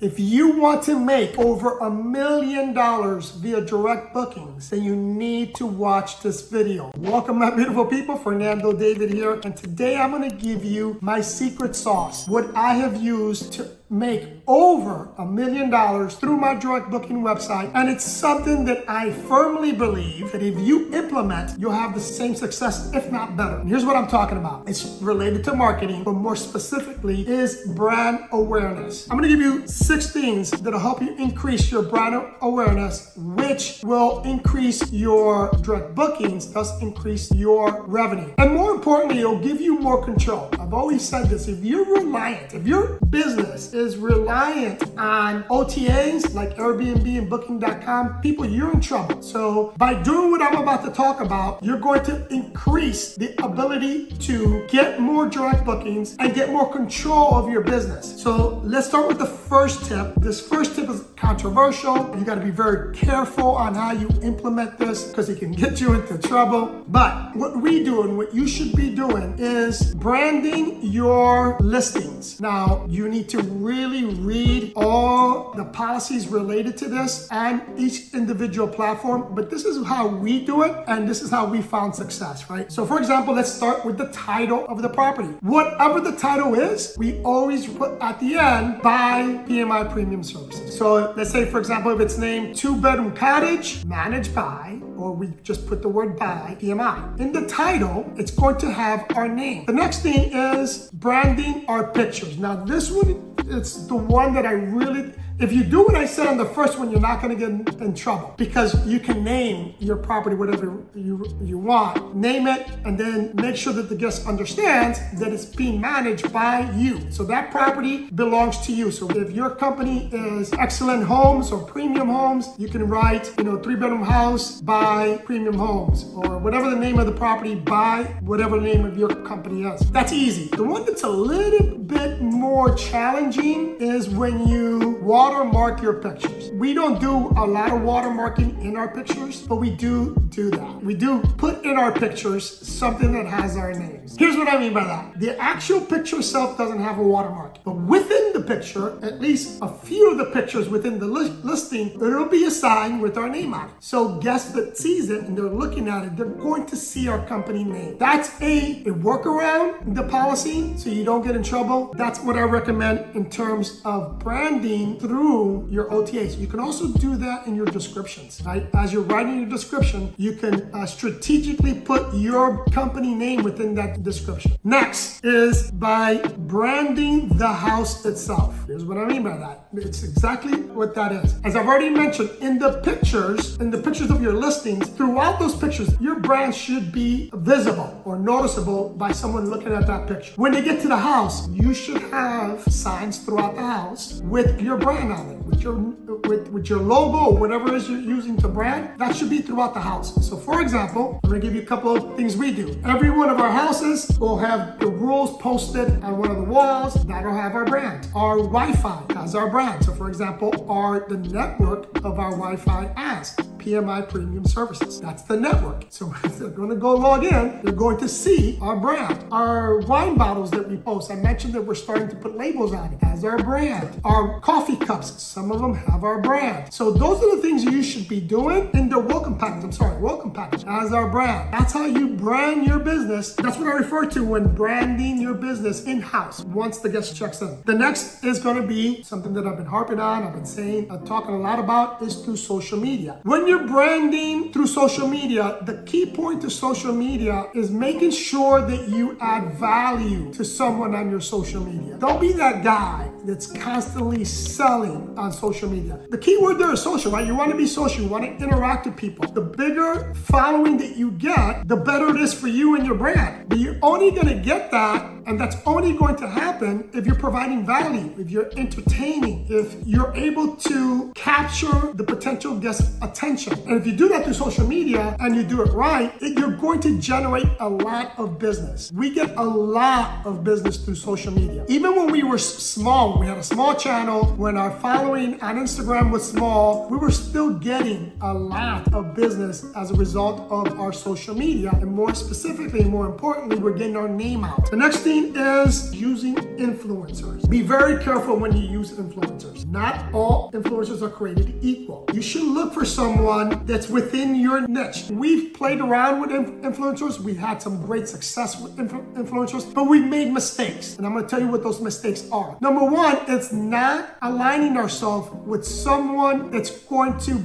If you want to make over $1 million via direct bookings, then you need to watch this video. Welcome, my beautiful people. Fernando David here, and today I'm going to give you my secret sauce, what I have used to make over $1 million through my direct booking website. And it's something that I firmly believe that if you implement, you'll have the same success, if not better. And here's what I'm talking about. It's related to marketing, but more specifically is brand awareness. I'm going to give you 6 things that'll help you increase your brand awareness, which will increase your direct bookings, thus increase your revenue. And more importantly, it'll give you more control. I've always said this, if your business is reliant on OTAs like Airbnb and Booking.com, people, you're in trouble. So by doing what I'm about to talk about, you're going to increase the ability to get more direct bookings and get more control of your business. So let's start with the first tip. This first tip is controversial. You got to be very careful on how you implement this because it can get you into trouble. But what we do and what you should be doing is branding your listings. Now, you need to really read all the policies related to this and each individual platform, but this is how we do it and this is how we found success, right? So for example, let's start with the title of the property. Whatever the title is, we always put at the end by PMI Premium Services. So let's say, for example, if it's named 2-bedroom cottage managed by, or we just put the word by PMI. In the title, it's going to have our name. The next thing is branding our pictures. Now this one, it's the one that I really, if you do what I said on the first one, you're not going to get in trouble because you can name your property whatever you want. Name it and then make sure that the guest understands that it's being managed by you. So that property belongs to you. So if your company is Excellent Homes or Premium Homes, you can write, 3-bedroom house by Premium Homes or whatever the name of the property by whatever the name of your company is. That's easy. The one that's a little bit more challenging is when you watermark your pictures. We don't do a lot of watermarking in our pictures, but we do that. We do put in our pictures something that has our names. Here's what I mean by that. The actual picture itself doesn't have a watermark, but within the picture, at least a few of the pictures within the listing, there'll be a sign with our name on it. So guests that sees it and they're looking at it, they're going to see our company name. That's a workaround in the policy so you don't get in trouble. That's what I recommend in terms of branding through your OTAs. You can also do that in your descriptions, right? As you're writing your description, you can strategically put your company name within that description. Next is by branding the house itself. Here's what I mean by that. It's exactly what that is. As I've already mentioned, in the pictures of your listings, throughout those pictures, your brand should be visible or noticeable by someone looking at that picture. When they get to the house, you should have signs throughout the house with your brand on it, with your logo or whatever it is you're using to brand. That should be throughout the house. So for example, I'm going to give you a couple of things we do. Every one of our houses will have the rules posted on one of the walls. That'll have our brand. Our Wi-Fi has our brand. So for example, the network of our Wi-Fi has PMI Premium Services. That's the network. So if they're going to go log in, they're going to see our brand. Our wine bottles that we post, I mentioned that we're starting to put labels on it, has our brand. Our coffee cups, some of them have our brand. So those are the things you should be doing in the welcome package as our brand. That's how you brand your business. That's what I refer to when branding your business in-house once the guest checks in. The next is going to be something that I've been harping on, I've been saying, talking a lot about is through social media. When you're branding through social media, the key point to social media is making sure that you add value to someone on your social media. Don't be that guy that's constantly selling on social media. The key word there is social, right? You want to be social, you want to interact with people. The bigger following that you get, the better it is for you and your brand. But you're only going to get that, and that's only going to happen if you're providing value, if you're entertaining, if you're able to capture the potential guest's attention. And if you do that through social media and you do it right, you're going to generate a lot of business. We get a lot of business through social media. Even when we were small, small. We had a small channel. When our following on Instagram was small, we were still getting a lot of business as a result of our social media. And more specifically, and more importantly, we're getting our name out. The next thing is using influencers. Be very careful when you use influencers. Not all influencers are created equal. You should look for someone that's within your niche. We've played around with influencers. We had some great success with influencers, but we made mistakes. And I'm going to tell you what those mistakes are. Number one, it's not aligning ourselves with someone that's going to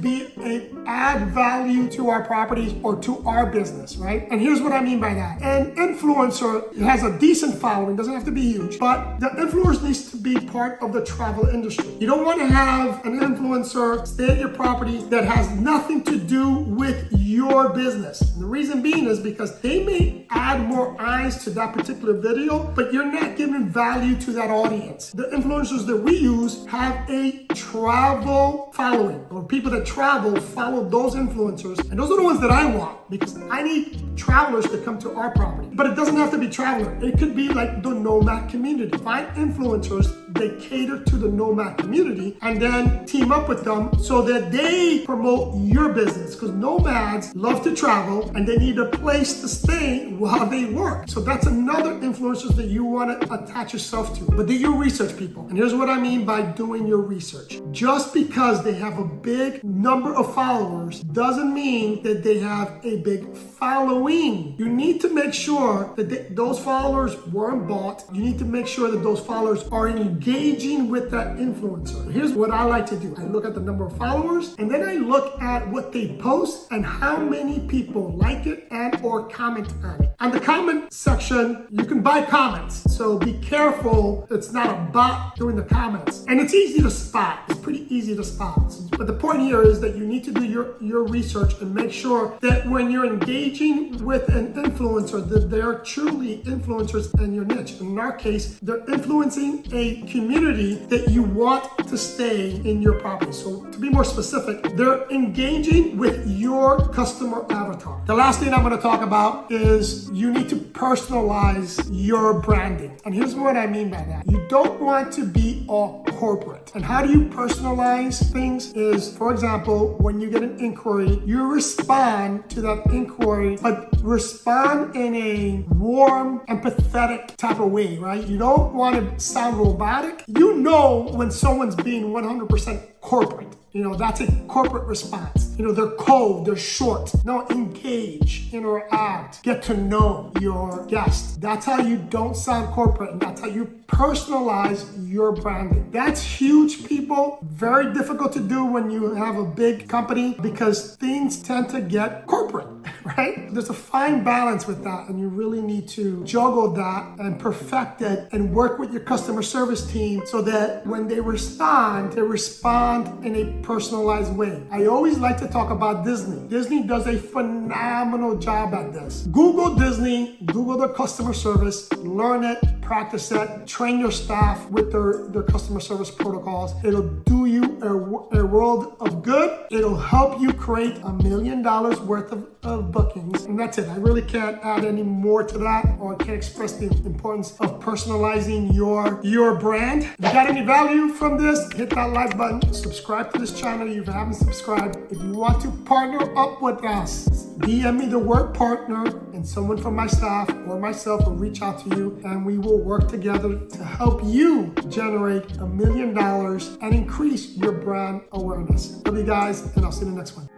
add value to our properties or to our business, right? And here's what I mean by that. An influencer has a decent following, doesn't have to be huge, but the influencer needs to be part of the travel industry. You don't want to have an influencer stay at your property that has nothing to do with your business. And the reason being is because they may add more eyes to that particular video, but you're not giving value to that audience. The influencers that we use have a travel following, or people that travel follow those influencers, and those are the ones that I want, because I need travelers to come to our property. But it doesn't have to be traveler. It could be like the nomad community. Find influencers that cater to the nomad community and then team up with them so that they promote your business, because nomads love to travel and they need a place to stay while they work. So that's another influencer that you want to attach yourself to. But do your research, people. And here's what I mean by doing your research. Just because they have a big number of followers doesn't mean that they have a big following. You need to make sure that those followers weren't bought. You need to make sure that those followers are engaging with that influencer. Here's what I like to do. I look at the number of followers, and then I look at what they post and how many people like it and or comment on it. On the comment section, you can buy comments. So be careful. It's not a bot doing the comments. And it's easy to spot. It's pretty easy to spot. But the point here is that you need to do your research and make sure that when you're engaging with an influencer, that they're truly influencers in your niche. In our case, they're influencing a community that you want to stay in your property. So to be more specific, they're engaging with your customer avatar. The last thing I'm going to talk about is you need to personalize your branding. And here's what I mean by that. You don't want to be all corporate. And how do you personalize things is, for example, when you get an inquiry, you respond to that inquiry, but respond in a warm, empathetic type of way, right? You don't want to sound robotic. You know when someone's being 100% corporate. You know, that's a corporate response. You know, they're cold, they're short. No, engage, interact, get to know your guest. That's how you don't sound corporate, and that's how you personalize your branding. That's huge, people. Very difficult to do when you have a big company because things tend to get corporate, right? There's a fine balance with that, and you really need to juggle that and perfect it and work with your customer service team so that when they respond in a personalized way. I always like to talk about Disney. Disney does a phenomenal job at this. Google Disney, Google their customer service, learn it, practice it, train your staff with their customer service protocols. It'll do you a world of good. It'll help you create $1 million worth of bookings. And that's it. I really can't add any more to that, or I can't express the importance of personalizing your brand. If you got any value from this, hit that like button, subscribe to this channel if you haven't subscribed. If you want to partner up with us, DM me the word partner, and someone from my staff or myself will reach out to you, and we will work together to help you generate $1 million and increase your brand awareness. Love you guys, and I'll see you in the next one.